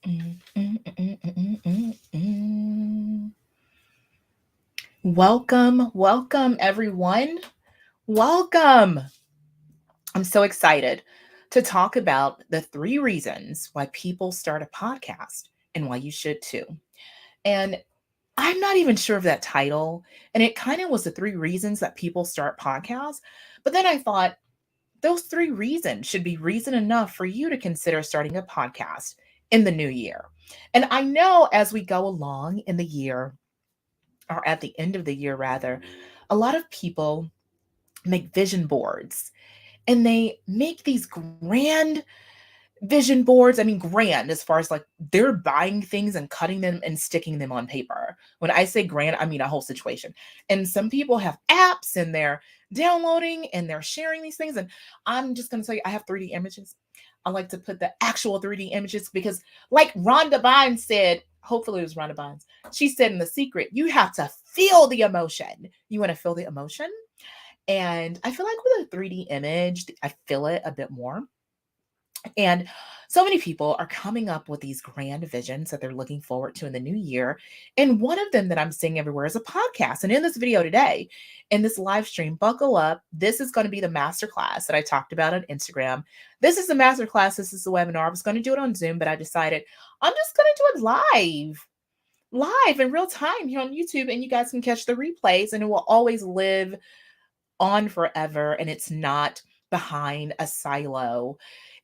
Mm, mm, mm, mm, mm, mm. Welcome, everyone. Welcome. I'm so excited to talk about the 3 reasons why people start a podcast and why you should too. And I'm not even sure of that title. And it kind of was the 3 reasons that people start podcasts. But then I thought those 3 reasons should be reason enough for you to consider starting a podcast in the new year. And I know as we go along in the year, or at the end of the year rather, a lot of people make vision boards and they make these grand vision boards. I mean, grand as far as like they're buying things and cutting them and sticking them on paper. When I say grand, I mean a whole situation. And some people have apps and they're downloading and they're sharing these things. And I'm just going to tell you, I have 3D images. I like to put the actual 3D images because, like Rhonda Bynes said, hopefully it was Rhonda Bynes, she said in The Secret, you have to feel the emotion. You want to feel the emotion? And I feel like with a 3D image, I feel it a bit more. And so many people are coming up with these grand visions that they're looking forward to in the new year. And one of them that I'm seeing everywhere is a podcast. And in this video today, in this live stream, buckle up. This is going to be the masterclass that I talked about on Instagram. This is the masterclass. This is the webinar. I was going to do it on Zoom, but I decided I'm just going to do it live in real time here on YouTube. And you guys can catch the replays and it will always live on forever. And it's not behind a silo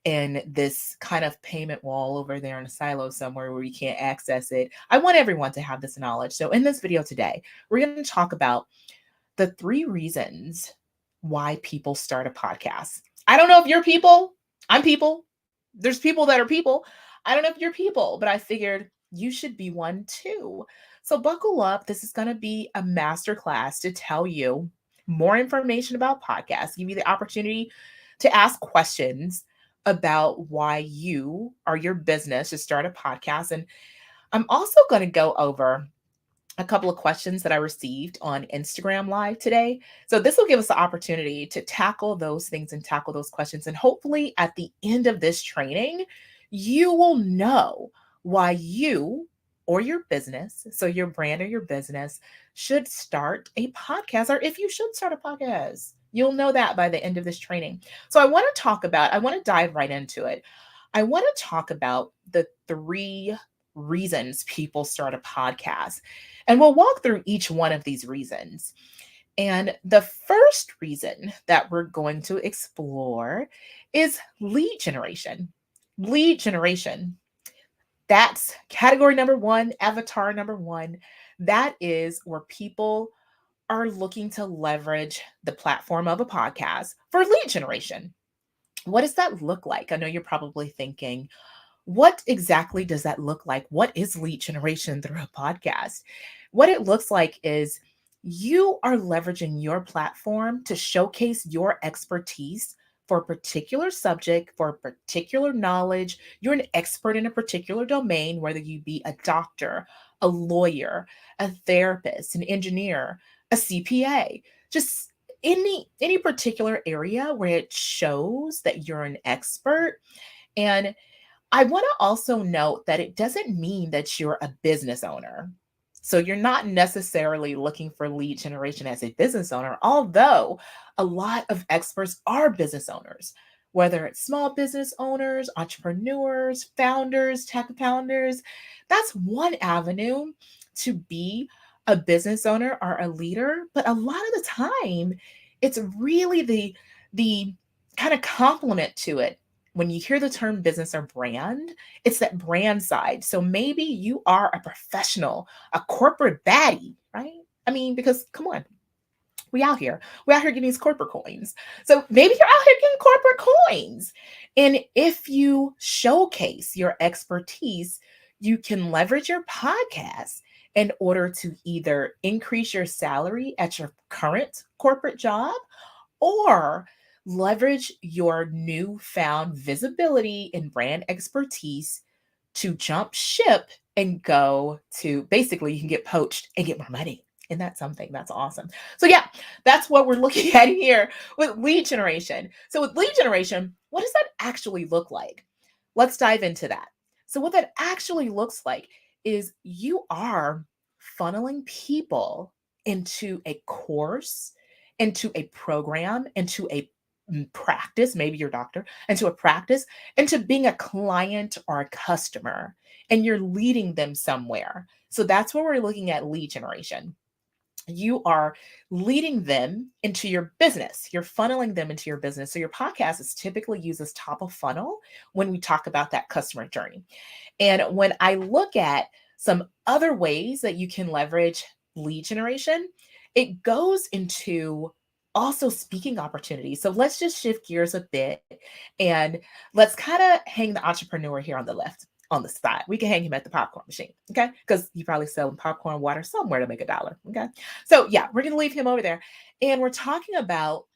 in this kind of payment wall over there in a silo somewhere where you can't access it. I want everyone to have this knowledge. So in this video today, we're going to talk about the 3 reasons why people start a podcast. I don't know if you're people. I'm people. There's people that are people. I don't know if you're people, but I figured you should be one too. So buckle up. This is going to be a masterclass to tell you more information about podcasts, give you the opportunity to ask questions about why you or your business should start a podcast. And I'm also going to go over a couple of questions that I received on Instagram Live today. So this will give us the opportunity to tackle those things and tackle those questions. And hopefully at the end of this training, you will know why you or your business, so your brand or your business, should start a podcast, or if you should start a podcast. You'll know that by the end of this training. So I want to dive right into it. I want to talk about the 3 reasons people start a podcast. And we'll walk through each one of these reasons. And the first reason that we're going to explore is lead generation. Lead generation. That's category number 1, avatar number 1. That is where people are looking to leverage the platform of a podcast for lead generation. What does that look like? I know you're probably thinking, what exactly does that look like? What is lead generation through a podcast? What it looks like is you are leveraging your platform to showcase your expertise for a particular subject, for a particular knowledge. You're an expert in a particular domain, whether you be a doctor, a lawyer, a therapist, an engineer, a CPA, just any particular area where it shows that you're an expert. And I want to also note that it doesn't mean that you're a business owner. So you're not necessarily looking for lead generation as a business owner, although a lot of experts are business owners, whether it's small business owners, entrepreneurs, founders, tech founders. That's one avenue to be a business owner or a leader. But a lot of the time, it's really the kind of complement to it. When you hear the term business or brand, it's that brand side. So maybe you are a professional, a corporate baddie, right? I mean, because come on, we out here getting these corporate coins. So maybe you're out here getting corporate coins. And if you showcase your expertise, you can leverage your podcast in order to either increase your salary at your current corporate job or leverage your newfound visibility and brand expertise to jump ship and go to, basically you can get poached and get more money. And that's something that's awesome. So yeah, that's what we're looking at here with lead generation. So with lead generation, what does that actually look like? Let's dive into that. So, what that actually looks like is you are funneling people into a course, into a program, into a practice, maybe your doctor, into a practice, into being a client or a customer, and you're leading them somewhere. So, that's where we're looking at lead generation. You are leading them into your business. You're funneling them into your business. So your podcast is typically used as top of funnel when we talk about that customer journey. And when I look at some other ways that you can leverage lead generation, it goes into also speaking opportunities. So let's just shift gears a bit and let's kind of hang the entrepreneur here on the left. On the side, we can hang him at the popcorn machine, okay? Because he probably selling popcorn water somewhere to make a dollar, okay? So yeah, we're gonna leave him over there, and we're talking about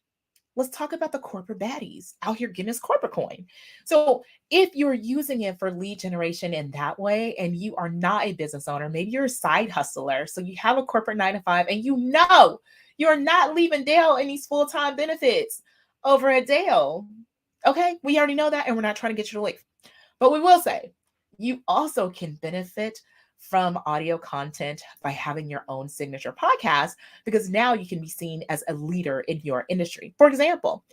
let's talk about the corporate baddies out here getting his corporate coin. So, if you're using it for lead generation in that way, and you are not a business owner, maybe you're a side hustler, so you have a corporate 9 to 5, and you know you're not leaving Dale any full time benefits over at Dale. Okay, we already know that, and we're not trying to get you to leave. But we will say you also can benefit from audio content by having your own signature podcast because now you can be seen as a leader in your industry. For example,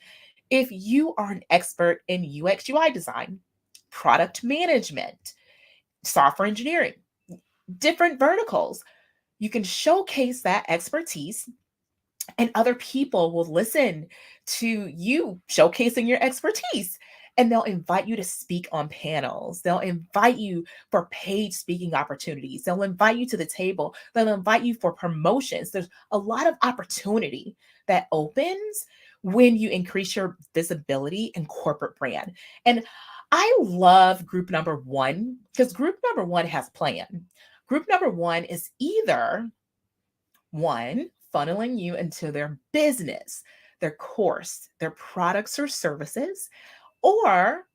if you are an expert in UX UI design, product management, software engineering, different verticals, you can showcase that expertise and other people will listen to you showcasing your expertise and they'll invite you to speak on panels. They'll invite you for paid speaking opportunities. They'll invite you to the table. They'll invite you for promotions. There's a lot of opportunity that opens when you increase your visibility and corporate brand. And I love group number one because group number one has plan. Group number one is either one, funneling you into their business, their course, their products or services, or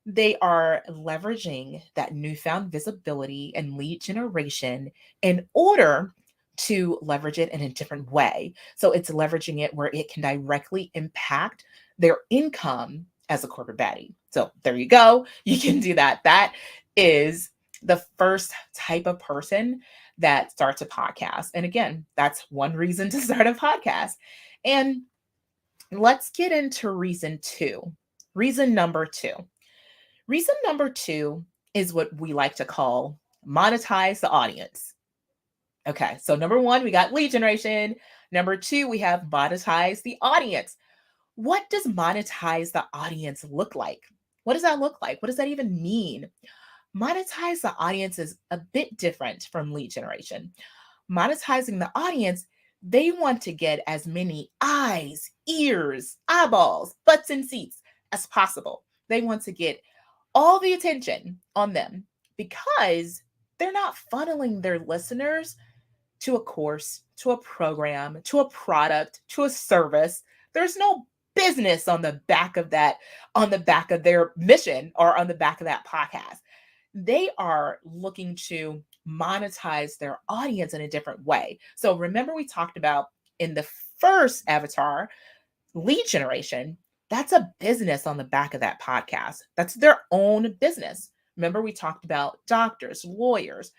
they are leveraging that newfound visibility and lead generation in order to leverage it in a different way. So it's leveraging it where it can directly impact their income as a corporate baddie. So there you go. You can do that. That is the first type of person that starts a podcast. And again, that's one reason to start a podcast. And let's get into reason two. Reason number two. Reason number two is what we like to call monetize the audience. Okay, so number one, we got lead generation. Number two, we have monetize the audience. What does monetize the audience look like? What does that look like? What does that even mean? Monetize the audience is a bit different from lead generation. Monetizing the audience, they want to get as many eyes, ears, eyeballs, butts, and seats as possible. They want to get all the attention on them because they're not funneling their listeners to a course, to a program, to a product, to a service. There's no business on the back of that, on the back of their mission or on the back of that podcast. They are looking to monetize their audience in a different way. So remember, we talked about in the first avatar, lead generation. That's a business on the back of that podcast. That's their own business. Remember, we talked about doctors, lawyers,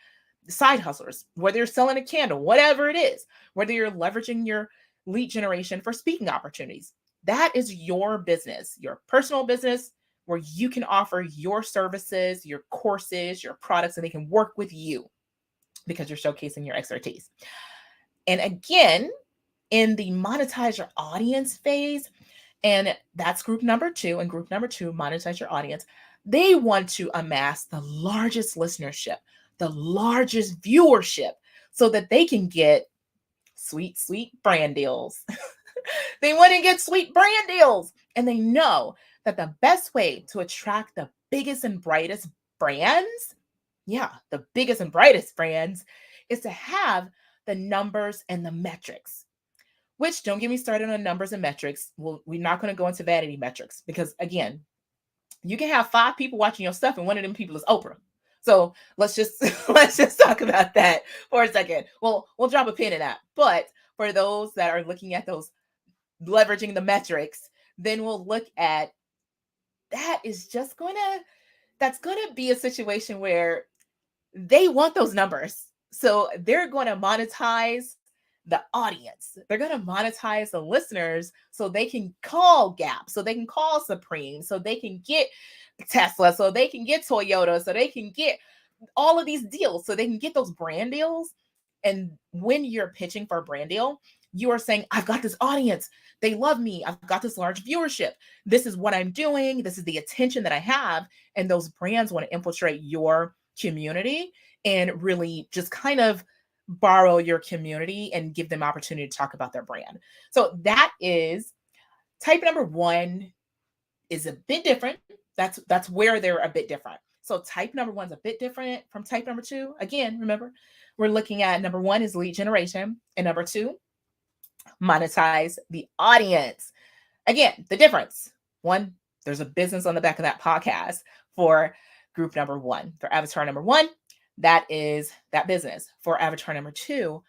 side hustlers, whether you're selling a candle, whatever it is, whether you're leveraging your lead generation for speaking opportunities. That is your business, your personal business, where you can offer your services, your courses, your products, and they can work with you because you're showcasing your expertise. And again, in the monetize your audience phase, and that's group number two. And group number two, monetize your audience. They want to amass the largest listenership, the largest viewership, so that they can get sweet, sweet brand deals. They want to get sweet brand deals. And they know that the best way to attract the biggest and brightest brands, yeah, the biggest and brightest brands, is to have the numbers and the metrics. Which, don't get me started on numbers and metrics. We're not going to go into vanity metrics because, again, you can have 5 people watching your stuff, and one of them people is Oprah. So let's just let's just talk about that for a second. Well, we'll drop a pin in that. But for those that are looking at those leveraging the metrics, then we'll look at that is just going to that's going to be a situation where they want those numbers. So they're going to monetize the audience. They're going to monetize the listeners so they can call Gap, so they can call Supreme, so they can get Tesla, so they can get Toyota, so they can get all of these deals, so they can get those brand deals. And when you're pitching for a brand deal, you are saying, I've got this audience. They love me. I've got this large viewership. This is what I'm doing. This is the attention that I have. And those brands want to infiltrate your community and really just kind of borrow your community and give them opportunity to talk about their brand. So that is type number one is a bit different. That's where they're a bit different. So type number one is a bit different from type number two. Again, remember, we're looking at number one is lead generation, and number two, monetize the audience. Again, the difference. One, there's a business on the back of that podcast for group number one. For avatar number one, that is that business. For avatar number two,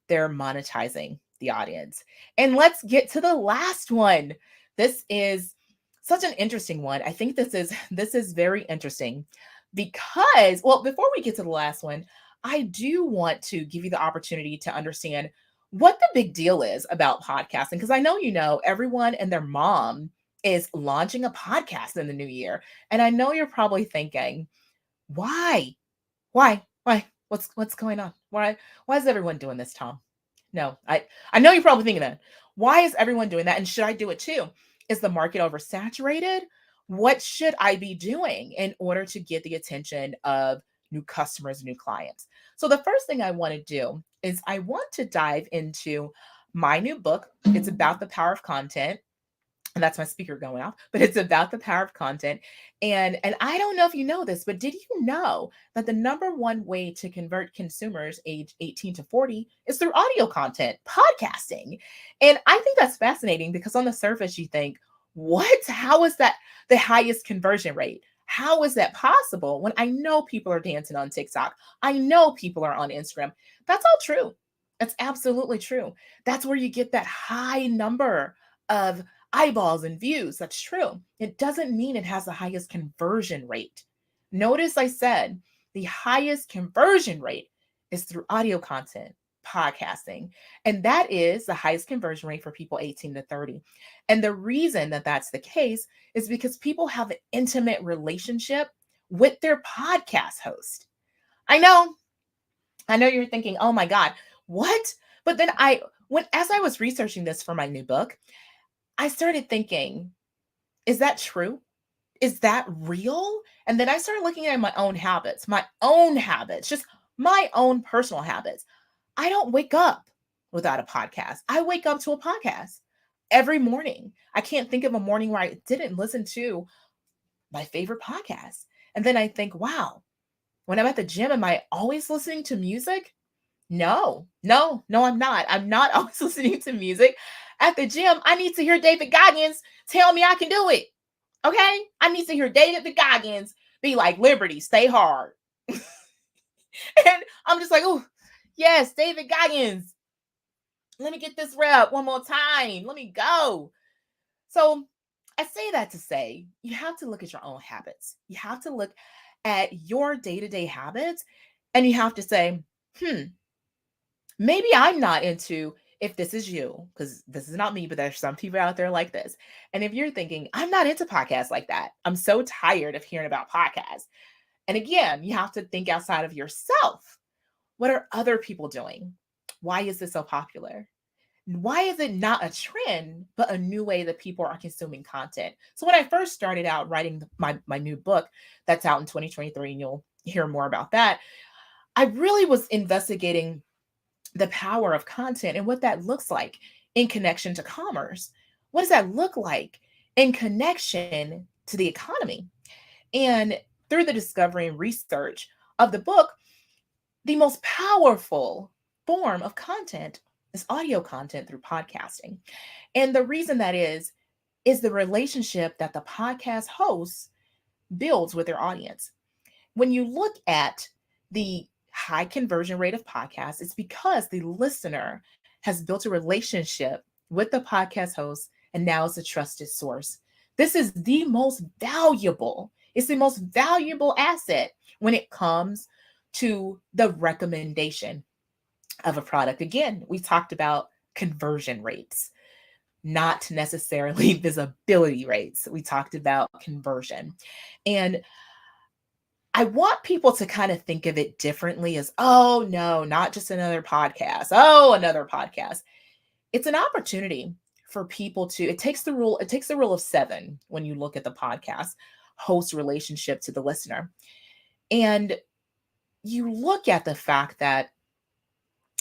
they're monetizing the audience. And let's get to the last one. This is such an interesting one. I think this is very interesting because, well, before we get to the last one, I do want to give you the opportunity to understand what the big deal is about podcasting, because I know everyone and their mom is launching a podcast in the new year. And I know you're probably thinking, why? Why? What's going on? Why is everyone doing this, Tom? No, I know you're probably thinking that. Why is everyone doing that? And should I do it too? Is the market oversaturated? What should I be doing in order to get the attention of new customers, new clients? So the first thing I want to do is I want to dive into my new book. It's about the power of content. And that's my speaker going off, but it's about the power of content. And I don't know if you know this, but did you know that the number one way to convert consumers age 18 to 40 is through audio content, podcasting? And I think that's fascinating because on the surface, you think, what? How is that the highest conversion rate? How is that possible when I know people are dancing on TikTok? I know people are on Instagram. That's all true. That's absolutely true. That's where you get that high number of eyeballs and views. That's true. It doesn't mean it has the highest conversion rate. Notice I said the highest conversion rate is through audio content, podcasting, and that is the highest conversion rate for people 18 to 30. And the reason that that's the case is because people have an intimate relationship with their podcast host. I know you're thinking, oh my God, what? But then as I was researching this for my new book, I started thinking, is that true? Is that real? And then I started looking at my own habits, just my own personal habits. I don't wake up without a podcast. I wake up to a podcast every morning. I can't think of a morning where I didn't listen to my favorite podcast. And then I think, wow, when I'm at the gym, am I always listening to music? No, I'm not. I'm not always listening to music. At the gym, I need to hear David Goggins tell me I can do it. Okay? I need to hear David Goggins be like, Liberty, stay hard. And I'm just like, oh, yes, David Goggins. Let me get this rep one more time. Let me go. So I say that to say, you have to look at your own habits. You have to look at your day-to-day habits, and you have to say, maybe I'm not into, if this is you, because this is not me, but there's some people out there like this. And if you're thinking, I'm not into podcasts like that, I'm so tired of hearing about podcasts. And again, you have to think outside of yourself. What are other people doing? Why is this so popular? Why is it not a trend, but a new way that people are consuming content? So when I first started out writing my new book that's out in 2023, and you'll hear more about that, I really was investigating the power of content and what that looks like in connection to commerce. What does that look like in connection to the economy? And through the discovery and research of the book, the most powerful form of content is audio content through podcasting. And the reason that is the relationship that the podcast host builds with their audience. When you look at the high conversion rate of podcasts, it's because the listener has built a relationship with the podcast host and now is a trusted source. This is the most valuable It's the most valuable asset when it comes to the recommendation of a product. Again, we talked about conversion rates, not necessarily visibility rates. We talked about conversion. And I want people to kind of think of it differently as, oh, no, not just another podcast. Oh, another podcast. It's an opportunity for people to, it takes the rule of 7 when you look at the podcast host relationship to the listener. And you look at the fact that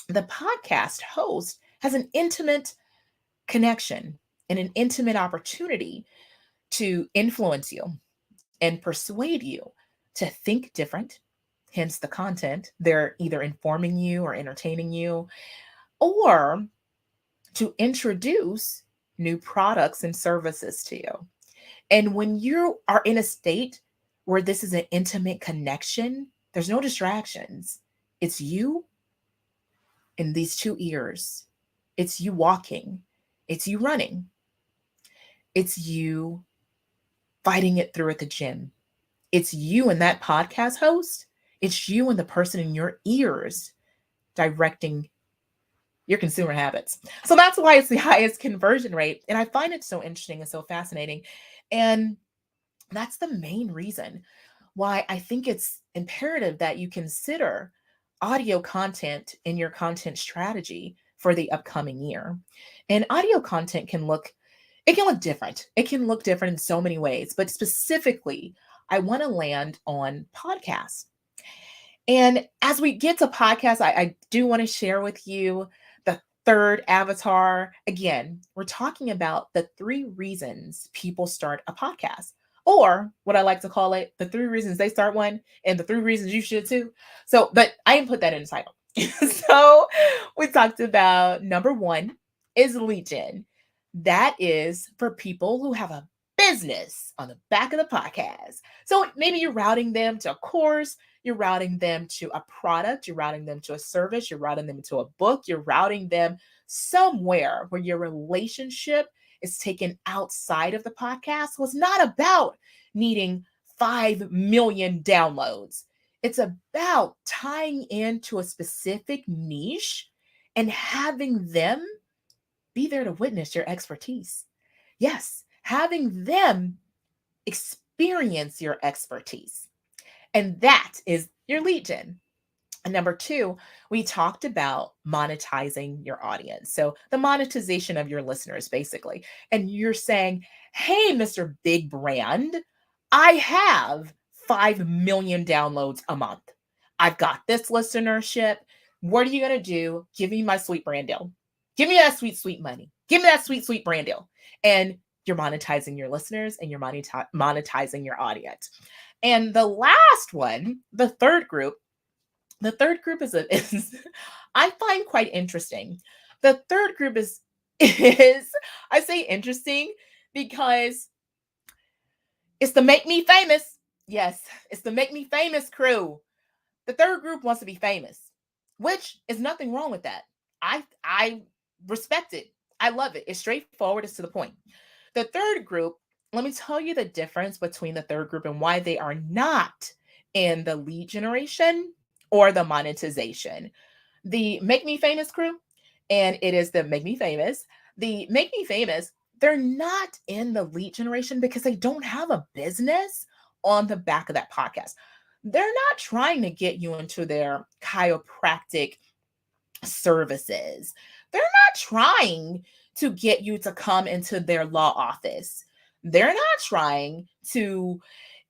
the podcast host has an intimate connection and an intimate opportunity to influence you and persuade you to think different, hence the content. They're either informing you or entertaining you, or to introduce new products and services to you. And when you are in a state where this is an intimate connection, there's no distractions. It's you in these 2 ears. It's you walking. It's you running. It's you fighting it through at the gym. It's you and that podcast host. It's you and the person in your ears directing your consumer habits. So that's why it's the highest conversion rate. And I find it so interesting and so fascinating. And that's the main reason why I think it's imperative that you consider audio content in your content strategy for the upcoming year. And audio content can look different. It can look different in so many ways, but specifically, I want to land on podcasts. And as we get to podcasts, I do want to share with you the third avatar. Again, we're talking about the 3 reasons people start a podcast, or what I like to call it, the 3 reasons they start one and the 3 reasons you should too. So, but I didn't put that in the title. So we talked about number 1 is lead gen. That is for people who have a business on the back of the podcast. So maybe you're routing them to a course, you're routing them to a product, you're routing them to a service, you're routing them to a book, you're routing them somewhere where your relationship is taken outside of the podcast. So it's not about needing 5 million downloads. It's about tying into a specific niche and having them be there to witness your expertise. Yes, having them experience your expertise. And that is your lead gen. And number 2, we talked about monetizing your audience. So the monetization of your listeners, basically. And you're saying, hey, Mr. Big Brand, I have 5 million downloads a month. I've got this listenership. What are you going to do? Give me my sweet brand deal. Give me that sweet, sweet money. Give me that sweet, sweet brand deal. And you're monetizing your listeners and you're monetizing your audience. And the last one, the third group is I find quite interesting. The third group is I say interesting because it's the make me famous. Yes, it's the make me famous crew. The third group wants to be famous, which is nothing wrong with that. I respect it. I love it. It's straightforward. It's to the point. The third group, let me tell you the difference between the third group and why they are not in the lead generation or the monetization. The Make Me Famous crew, and it is the Make Me Famous. The Make Me Famous, they're not in the lead generation because they don't have a business on the back of that podcast. They're not trying to get you into their chiropractic services. They're not trying to get you to come into their law office. They're not trying to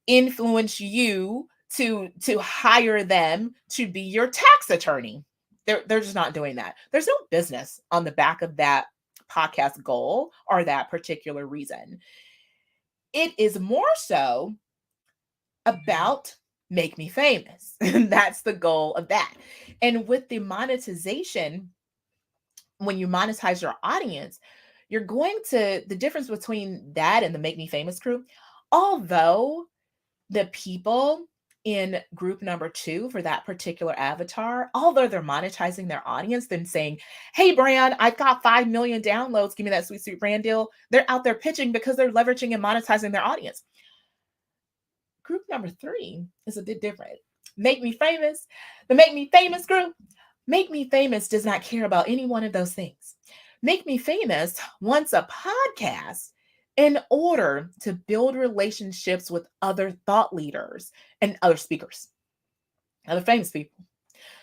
influence you to hire them to be your tax attorney. They're just not doing that. There's no business on the back of that podcast goal or that particular reason. It is more so about make me famous. That's the goal of that. And with the monetization, when you monetize your audience, you're going to, the difference between that and the Make Me Famous crew, although the people in group number 2 for that particular avatar, although they're monetizing their audience, then saying, hey, brand, I've got 5 million downloads, give me that sweet, sweet brand deal. They're out there pitching because they're leveraging and monetizing their audience. group number 3 is a bit different. Make Me Famous. The Make Me Famous group. Make Me Famous does not care about any one of those things. Make Me Famous wants a podcast in order to build relationships with other thought leaders and other speakers, other famous people.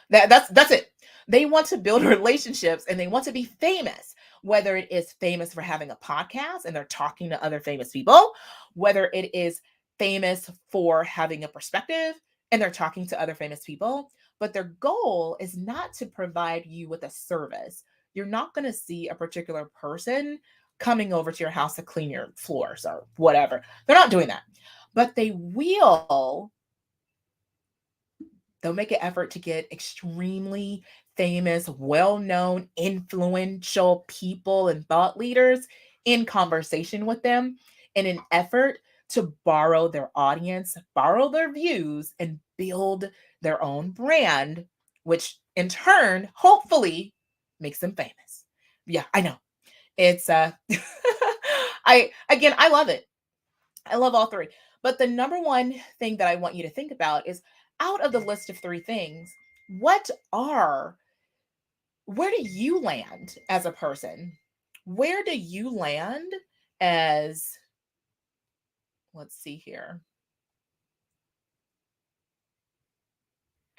That's it. They want to build relationships and they want to be famous, whether it is famous for having a podcast and they're talking to other famous people, whether it is famous for having a perspective and they're talking to other famous people. But their goal is not to provide you with a service. You're not going to see a particular person coming over to your house to clean your floors or whatever. They're not doing that. But they'll make an effort to get extremely famous, well-known, influential people and thought leaders in conversation with them in an effort to borrow their audience, borrow their views, and build their own brand, which in turn, hopefully, makes them famous. Yeah, I know. It's I love it. I love all 3. But the number one thing that I want you to think about is, out of the list of 3 things, where do you land as a person? Where do you land as, let's see here.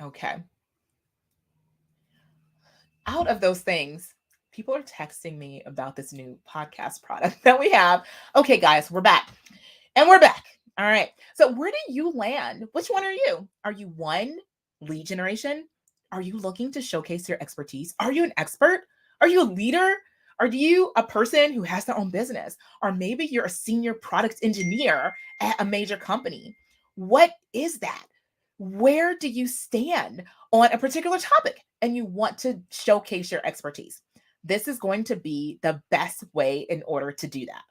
Okay. Out of those things, people are texting me about this new podcast product that we have. Okay, guys, we're back. And we're back. All right. So where do you land? Which one are you? Are you one, lead generation? Are you looking to showcase your expertise? Are you an expert? Are you a leader? Are you a person who has their own business? Or maybe you're a senior product engineer at a major company. What is that? Where do you stand on a particular topic and you want to showcase your expertise? This is going to be the best way in order to do that.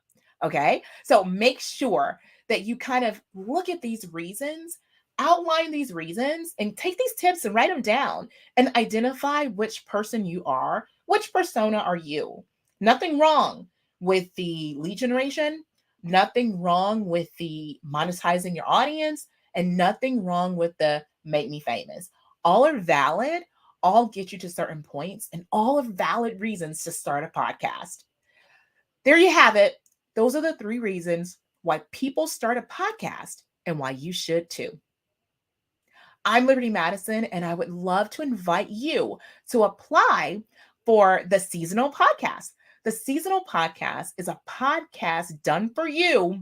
Okay. So make sure that you kind of look at these reasons, outline these reasons, and take these tips and write them down and identify which person you are, which persona are you. Nothing wrong with the lead generation, nothing wrong with the monetizing your audience, and nothing wrong with the make me famous. All are valid, all get you to certain points, and all are valid reasons to start a podcast. There you have it. Those are the 3 reasons why people start a podcast and why you should too. I'm Liberty Madison, and I would love to invite you to apply for the Seasonal Podcast. The Seasonal Podcast is a podcast done for you.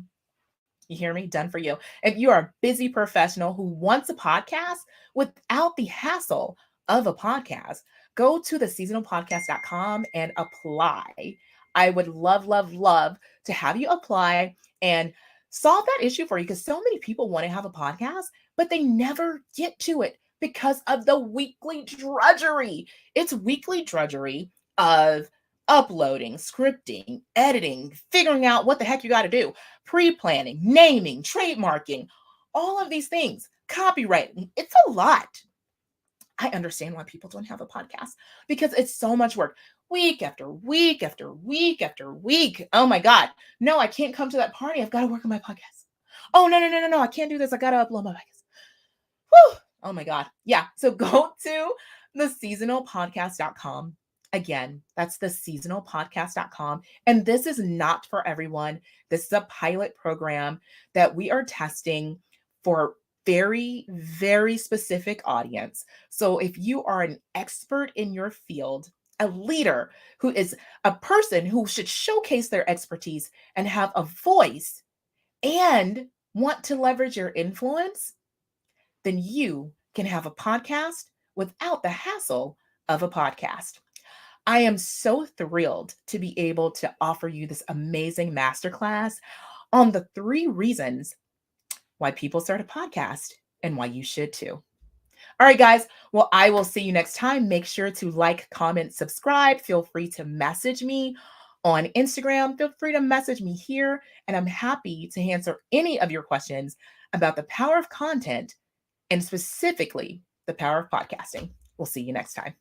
You hear me? Done for you. If you are a busy professional who wants a podcast without the hassle of a podcast, go to theseasonalpodcast.com and apply. I would love, love, love to have you apply and solve that issue for you, because so many people want to have a podcast, but they never get to it because of the weekly drudgery. It's weekly drudgery of uploading, scripting, editing, figuring out what the heck you got to do, pre-planning, naming, trademarking, all of these things, copywriting. It's a lot. I understand why people don't have a podcast, because it's so much work. Week after week after week after week. Oh my God. No, I can't come to that party. I've got to work on my podcast. Oh, no. I can't do this. I got to upload my podcast. Whew. Oh my God. Yeah. So go to theseasonalpodcast.com. Again, that's theseasonalpodcast.com. And this is not for everyone. This is a pilot program that we are testing for very, very specific audience. So if you are an expert in your field, a leader who is a person who should showcase their expertise and have a voice and want to leverage your influence, then you can have a podcast without the hassle of a podcast. I am so thrilled to be able to offer you this amazing masterclass on the 3 reasons why people start a podcast and why you should too. All right, guys. Well, I will see you next time. Make sure to like, comment, subscribe. Feel free to message me on Instagram. Feel free to message me here, and I'm happy to answer any of your questions about the power of content and specifically the power of podcasting. We'll see you next time.